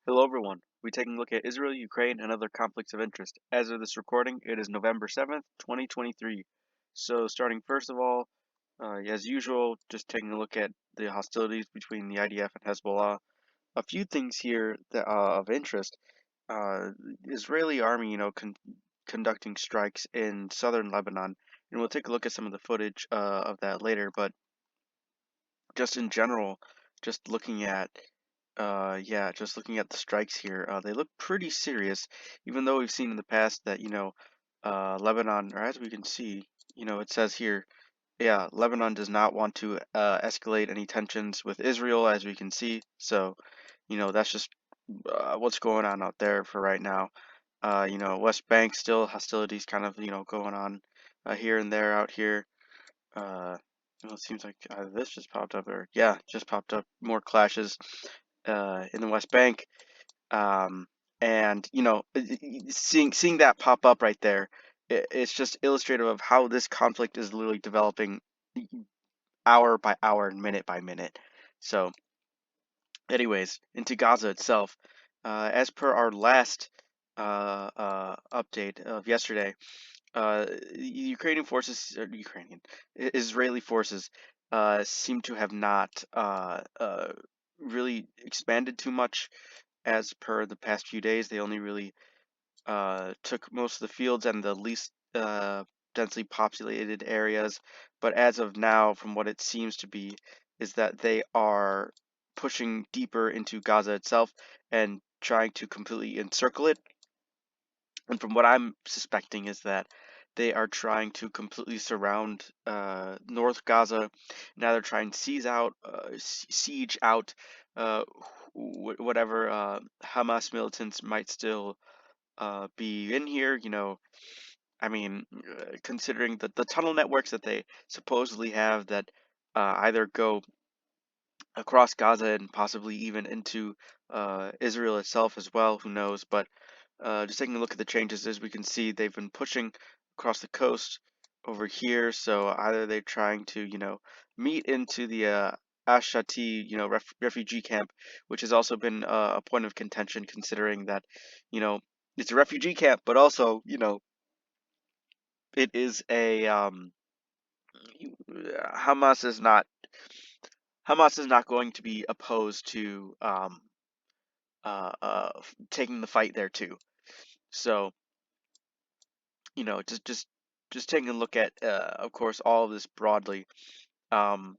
Hello everyone. We're taking a look at Israel, Ukraine, and other conflicts of interest. As of this recording, it is November 7th, 2023. So starting first of all, as usual, just taking a look at the hostilities between the IDF and Hezbollah. A few things here that of interest. Israeli army, conducting strikes in southern Lebanon, and we'll take a look at some of the footage of that later, but just in general, just looking at just looking at the strikes here, they look pretty serious, even though we've seen in the past that, Lebanon, or as we can see, it says here, yeah, Lebanon does not want to escalate any tensions with Israel, as we can see. So, that's just what's going on out there for right now. West Bank still hostilities kind of, going on here and there out here. Uh, it seems like this just popped up, or yeah, just popped up more clashes in the West Bank. Um, and seeing that pop up right there, it's just illustrative of how this conflict is literally developing hour by hour and minute by minute. So, anyways, into Gaza itself, as per our last update of yesterday, Ukrainian forces, or Israeli forces, seem to have not really expanded too much. As per the past few days, they only really took most of the fields and the least densely populated areas. But as of now, from what it seems to be, is that they are pushing deeper into Gaza itself and trying to completely encircle it. And from what I'm suspecting is that they are trying to completely surround North Gaza. Now they're trying to siege out uh, whatever Hamas militants might still be in here. I mean, considering the tunnel networks that they supposedly have that either go across Gaza and possibly even into Israel itself as well. Who knows? But just taking a look at the changes, as we can see, they've been pushing across the coast over here. So either they're trying to, meet into the Ashati, refugee camp, which has also been a point of contention, considering that, you know, it's a refugee camp, but also, it is a Hamas is not going to be opposed to taking the fight there too. So, just taking a look at, of course, all of this broadly. Um,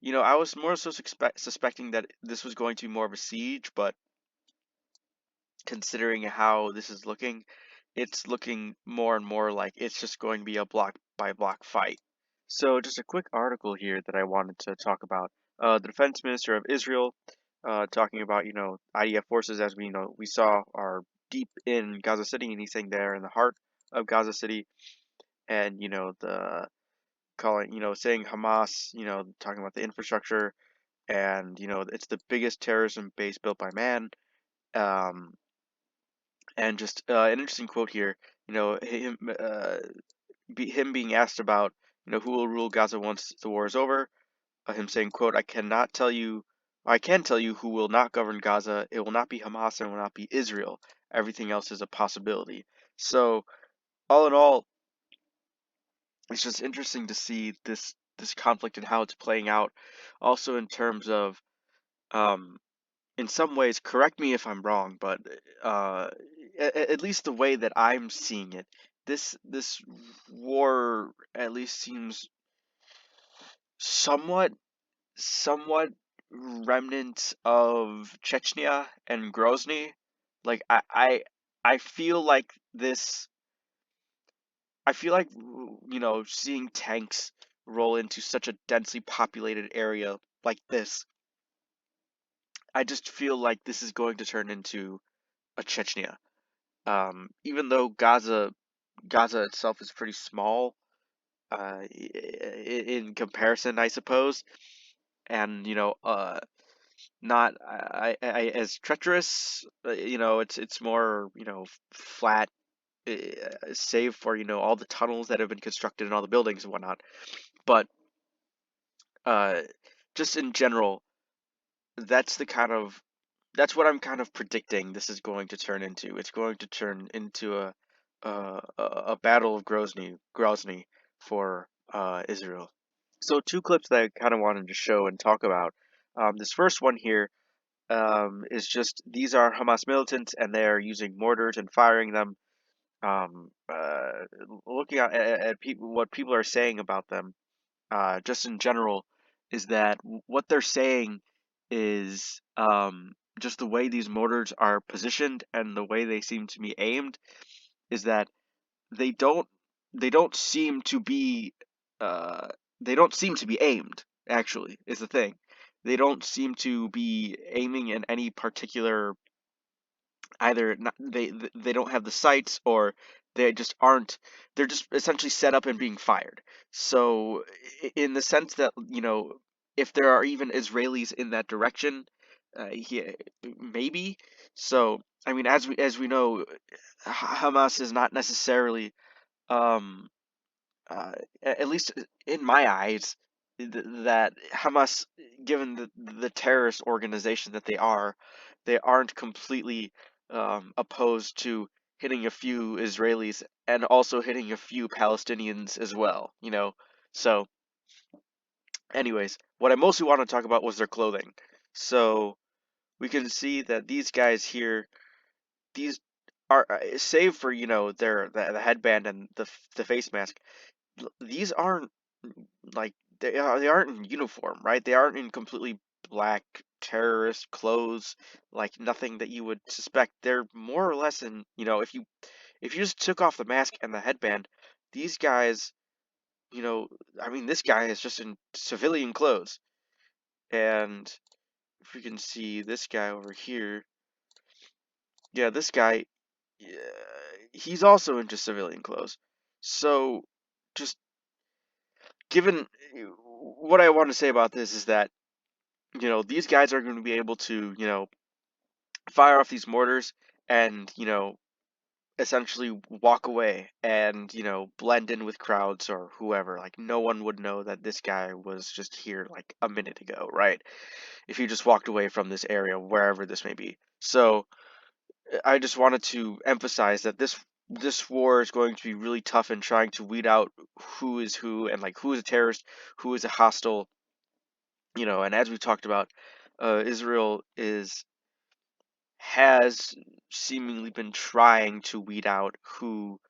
I was more so suspecting that this was going to be more of a siege, but considering how this is looking, it's looking more and more like it's just going to be a block by block fight. So, just a quick article here that I wanted to talk about. The Defense Minister of Israel, talking about, IDF forces, as we saw, are deep in Gaza City, and he's saying they're in the heart of Gaza City, and the calling, saying Hamas, talking about the infrastructure, and it's the biggest terrorism base built by man. Um, and just an interesting quote here, him being asked about, who will rule Gaza once the war is over. Him saying, "quote I can tell you who will not govern Gaza. It will not be Hamas and it will not be Israel. Everything else is a possibility." So, all in all, it's just interesting to see this conflict and how it's playing out. Also, in terms of, um, in some ways, correct me if I'm wrong, but uh, at least the way that I'm seeing it, this war at least seems somewhat somewhat remnants of Chechnya and Grozny. Like I feel like this. I feel like seeing tanks roll into such a densely populated area like this. I just feel like this is going to turn into a Chechnya. Even though Gaza itself is pretty small, in comparison, I suppose, and not as treacherous. It's more flat, save for all the tunnels that have been constructed and all the buildings and whatnot. But uh, just in general, that's the kind of that's what I'm kind of predicting this is going to turn into. It's going to turn into a battle of Grozny for Israel. So two clips that I kind of wanted to show and talk about. This first one here is just these are Hamas militants and they are using mortars and firing them. Um, uh, Looking at people, what people are saying about them, just in general, is that what they're saying is just the way these mortars are positioned and the way they seem to be aimed is that they don't they don't seem to be uh, they don't seem to be aimed, actually, is the thing. They don't seem to be aiming in any particular, either not, they don't have the sights, or they just aren't, they're just essentially set up and being fired. So in the sense that, if there are even Israelis in that direction, yeah, maybe. So I mean, as we know, Hamas is not necessarily, um uh, at least in my eyes, that Hamas, given the terrorist organization that they aren't completely opposed to hitting a few Israelis and also hitting a few Palestinians as well, you know? So, anyways, what I mostly want to talk about was their clothing. So, we can see that these guys here, these are, save for, the headband and the face mask, these aren't, like, they aren't in uniform, right? They aren't in completely black terrorist clothes, like nothing that you would suspect. They're more or less in, if you just took off the mask and the headband, these guys, you know, I mean, this guy is just in civilian clothes. And if we can see this guy over here, yeah, this guy, yeah, he's also in just civilian clothes. So, just given what I want to say about this is that, these guys are going to be able to, fire off these mortars and, essentially walk away and, blend in with crowds or whoever. Like, no one would know that this guy was just here like a minute ago, right? If he just walked away from this area, wherever this may be. So, I just wanted to emphasize that this war is going to be really tough in trying to weed out who is who and, like, who is a terrorist, who is a hostile, and as we talked about, Israel is has seemingly been trying to weed out who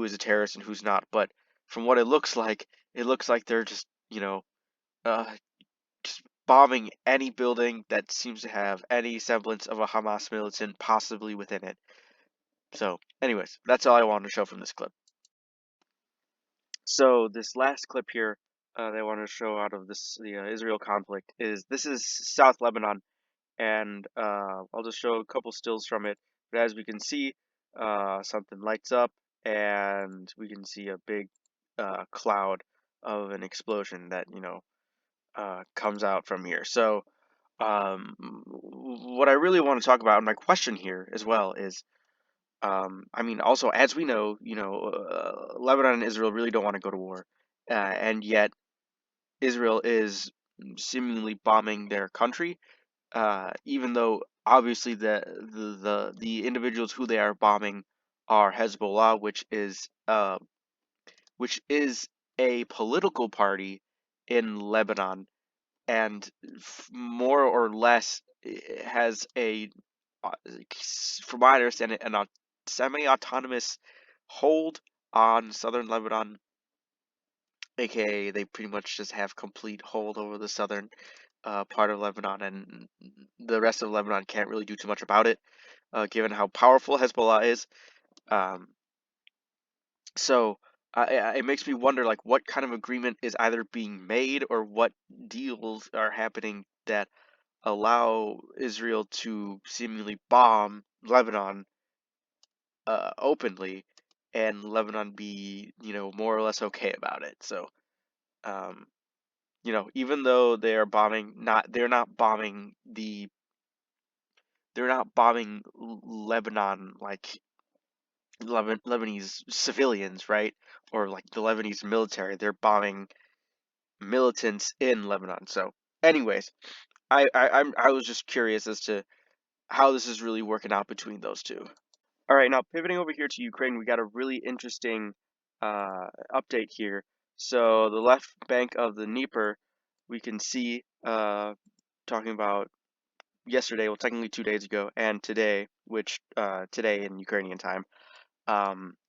is a terrorist and who's not. But from what it looks like they're just, uh, just bombing any building that seems to have any semblance of a Hamas militant possibly within it. So, anyways, that's all I wanted to show from this clip. So this last clip here, that I want to show out of the Israel conflict, this is South Lebanon, and I'll just show a couple stills from it. But as we can see, something lights up, and we can see a big cloud of an explosion that, comes out from here. So, what I really want to talk about, and my question here as well, is, I mean, also, as we know, Lebanon and Israel really don't want to go to war, and yet Israel is seemingly bombing their country, even though obviously the individuals who they are bombing are Hezbollah, which is a political party in Lebanon, and more or less has uh, from my understanding, semi-autonomous hold on southern Lebanon, aka they pretty much just have complete hold over the southern part of Lebanon, and the rest of Lebanon can't really do too much about it, given how powerful Hezbollah is. Um, so it makes me wonder, like, what kind of agreement is either being made or what deals are happening that allow Israel to seemingly bomb Lebanon openly, and Lebanon be, more or less okay about it. So, um, even though they are bombing, they're not bombing Lebanon, like Lebanese civilians, right? Or like the Lebanese military. They're bombing militants in Lebanon. So, anyways, I was just curious as to how this is really working out between those two. All right, now pivoting over here to Ukraine, we got a really interesting update here. So the left bank of the Dnieper, we can see talking about yesterday, well, technically 2 days ago, and today, which today in Ukrainian time,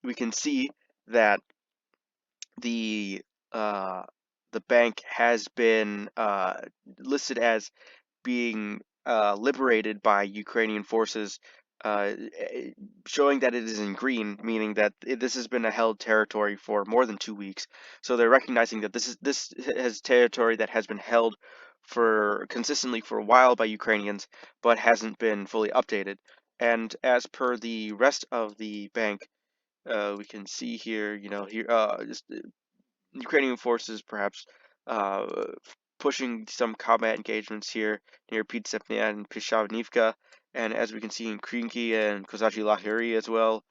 we can see that the uh, the bank has been listed as being liberated by Ukrainian forces, showing that it is in green, meaning that this has been a held territory for more than 2 weeks. So they're recognizing that this has territory that has been held for consistently for a while by Ukrainians, but hasn't been fully updated. And as per the rest of the bank, we can see here, here just Ukrainian forces perhaps uh, pushing some combat engagements here near Pitsepnia and Pishavnivka, and as we can see in Krinky and Kozachi Lahiri as well,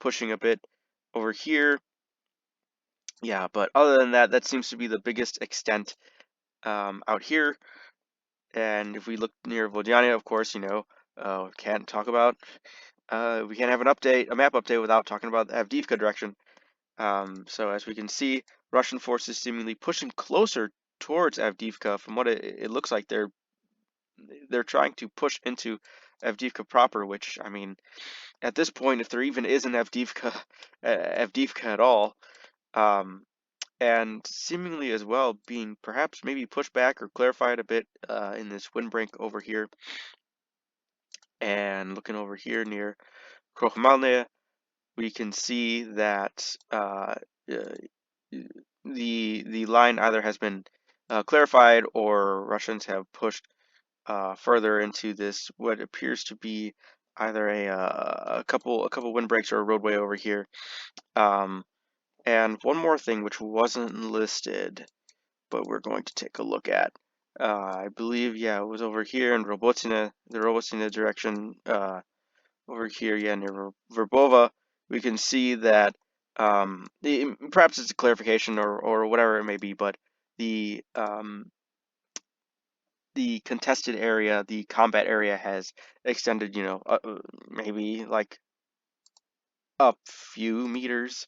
pushing a bit over here. Yeah, but other than that, that seems to be the biggest extent out here. And if we look near Vodyania, of course, can't talk about, we can't have a map update without talking about the Avdiivka direction. So as we can see, Russian forces seemingly pushing closer towards Avdiivka. From what it looks like, they're trying to push into Avdiivka proper. Which, I mean, at this point, if there even is an Avdiivka, Avdiivka at all, um, and seemingly as well being perhaps maybe pushed back or clarified a bit in this windbreak over here. And looking over here near Krokhmalny, we can see that the line either has been clarified or Russians have pushed further into this what appears to be either a couple windbreaks or a roadway over here. And one more thing which wasn't listed, but we're going to take a look at. I believe, yeah, it was over here in Robotina, the Robotina direction. Over here, yeah, near Verbova, we can see that perhaps it's a clarification or whatever it may be, but the the contested area, the combat area has extended, maybe like a few meters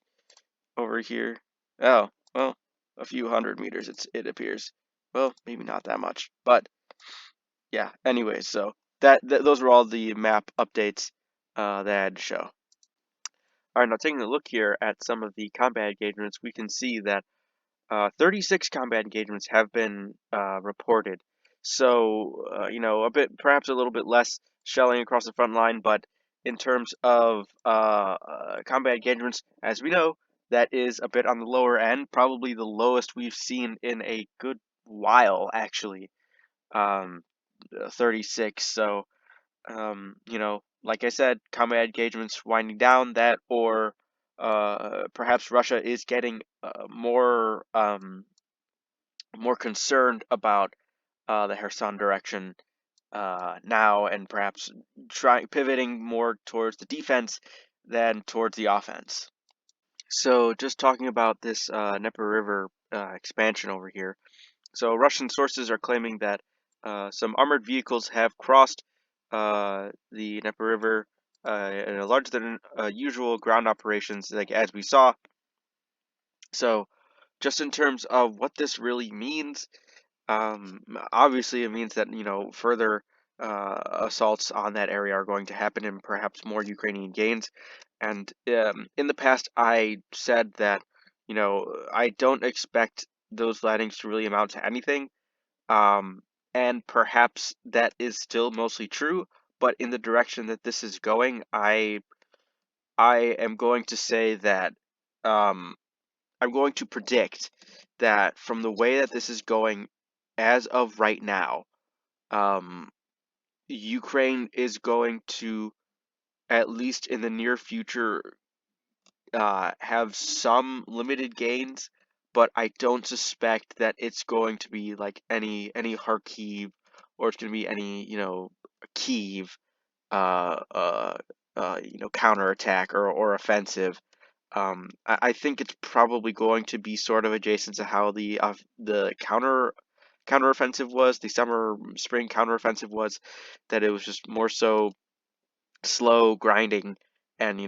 over here. Oh, well, a few hundred meters, it appears. Well, maybe not that much, but yeah. Anyways, so those were all the map updates that I had to show. All right, now taking a look here at some of the combat engagements, we can see that 36 combat engagements have been reported. So, perhaps a little bit less shelling across the front line, but in terms of combat engagements, as we know, that is a bit on the lower end, probably the lowest we've seen in a good while, actually. Um, 36. So, like I said, combat engagements winding down that, or perhaps Russia is getting more concerned about the Kherson direction now, and perhaps pivoting more towards the defense than towards the offense. So, just talking about this Dnieper River expansion over here. So Russian sources are claiming that some armored vehicles have crossed the Dnieper River in a larger than usual ground operations, like as we saw. So just in terms of what this really means, obviously it means that further assaults on that area are going to happen and perhaps more Ukrainian gains. And in the past, I said that I don't expect those landings to really amount to anything. Um, and perhaps that is still mostly true, but in the direction that this is going, I am going to say that um, I'm going to predict that from the way that this is going as of right now, um, Ukraine is going to, at least in the near future, have some limited gains, but I don't suspect that it's going to be like any Kharkiv, or it's going to be any Kiev counterattack or offensive. I think it's probably going to be sort of adjacent to how the counter counteroffensive was, the summer spring counteroffensive was, that it was just more so slow grinding, and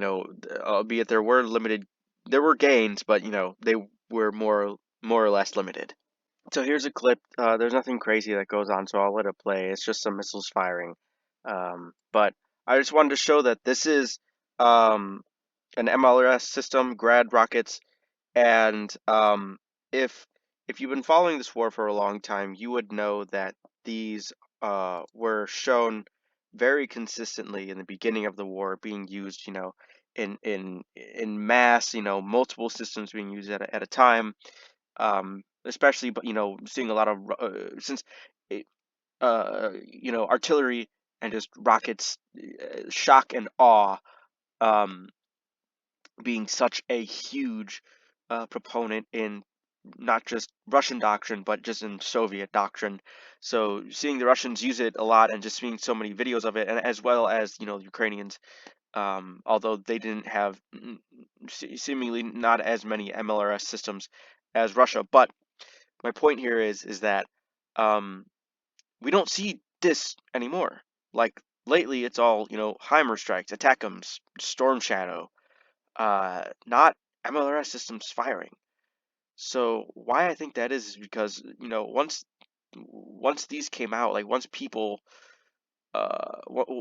albeit there were gains, but they were more or less limited. So here's a clip. There's nothing crazy that goes on, so I'll let it play. It's just some missiles firing. But I just wanted to show that this is um, an MLRS system, Grad Rockets, and if if you've been following this war for a long time, you would know that these were shown very consistently in the beginning of the war, being used, in mass, multiple systems being used at a time, especially, but seeing a lot of since it, artillery and just rockets, shock and awe, um, being such a huge proponent in not just Russian doctrine, but just in Soviet doctrine. So seeing the Russians use it a lot and just seeing so many videos of it, and as well as the Ukrainians, although they didn't have seemingly not as many MLRS systems as Russia. But my point here is that um, we don't see this anymore. Like lately, it's all HIMARS strikes, ATACMS, Storm Shadow, not MLRS systems firing. So why I think that is because once these came out, like once people one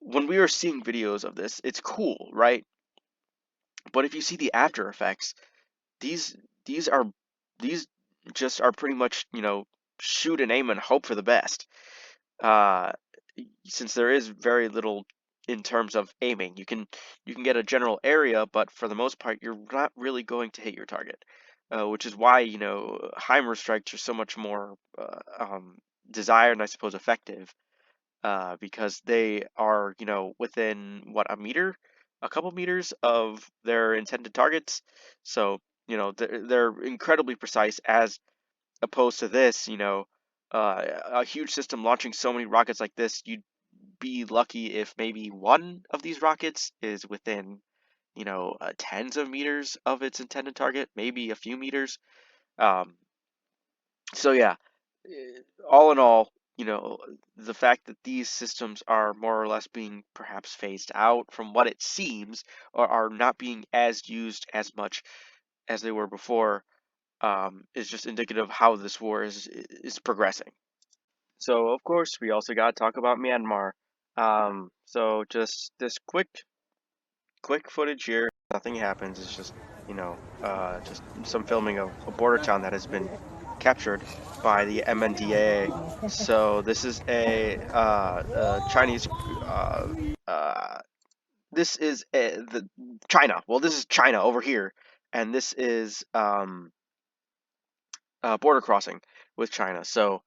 when we were seeing videos of this, it's cool, right? But if you see the after effects, these these are these just are pretty much shoot and aim and hope for the best. Uh, since there is very little in terms of aiming, you can get a general area, but for the most part, you're not really going to hit your target. Which is why Heimer strikes are so much more desired and I suppose effective, because they are within what, a meter, a couple meters of their intended targets. So they're incredibly precise, as opposed to this, a huge system launching so many rockets like this, you'd be lucky if maybe one of these rockets is within, tens of meters of its intended target, maybe a few meters. Um, so yeah, all in all, the fact that these systems are more or less being perhaps phased out from what it seems, or are not being as used as much as they were before, is just indicative of how this war is progressing. So of course we also got to talk about Myanmar. So just this quick footage here. Nothing happens. It's just just some filming of a border town that has been captured by the MNDAA. So this is a Chinese. Uh, uh, this is the China. Well, this is China over here, and this is border crossing with China. So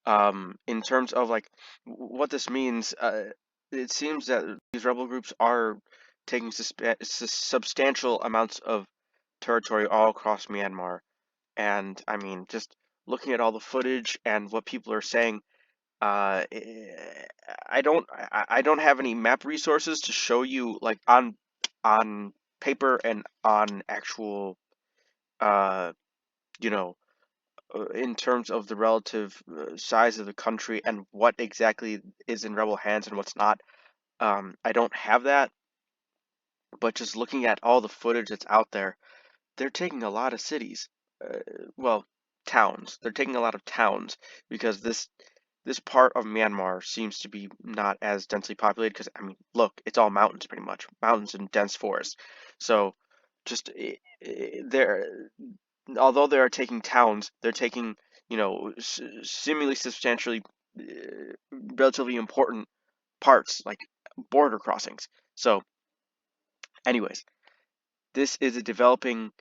in terms of like what this means, it seems that these rebel groups are taking substantial amounts of territory all across Myanmar. And I mean, just looking at all the footage and what people are saying, I don't have any map resources to show you like on paper and on actual uh you know in terms of the relative size of the country and what exactly is in rebel hands and what's not. I don't have that, but just looking at all the footage that's out there, they're taking a lot of cities. Uh, well, towns. They're taking a lot of towns because this part of Myanmar seems to be not as densely populated. Because I mean, look, it's all mountains pretty much, mountains and dense forest. So just they're although they are taking towns, they're taking seemingly substantially relatively important parts like border crossings. So, anyways, this is a developing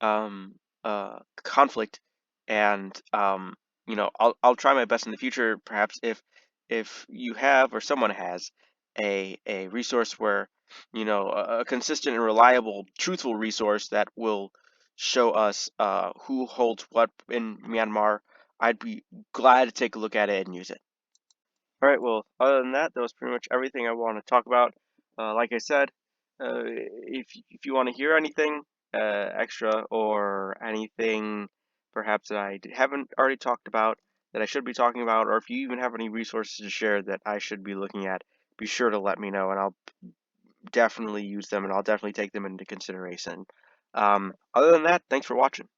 conflict, and I'll try my best in the future, perhaps if you have or someone has a resource where a consistent and reliable, truthful resource that will show us who holds what in Myanmar, I'd be glad to take a look at it and use it. All right, well, other than that, that was pretty much everything I want to talk about. Like I said, if you want to hear anything extra or anything perhaps that I haven't already talked about, that I should be talking about, or if you even have any resources to share that I should be looking at, be sure to let me know, and I'll definitely use them, and I'll definitely take them into consideration. Other than that, thanks for watching.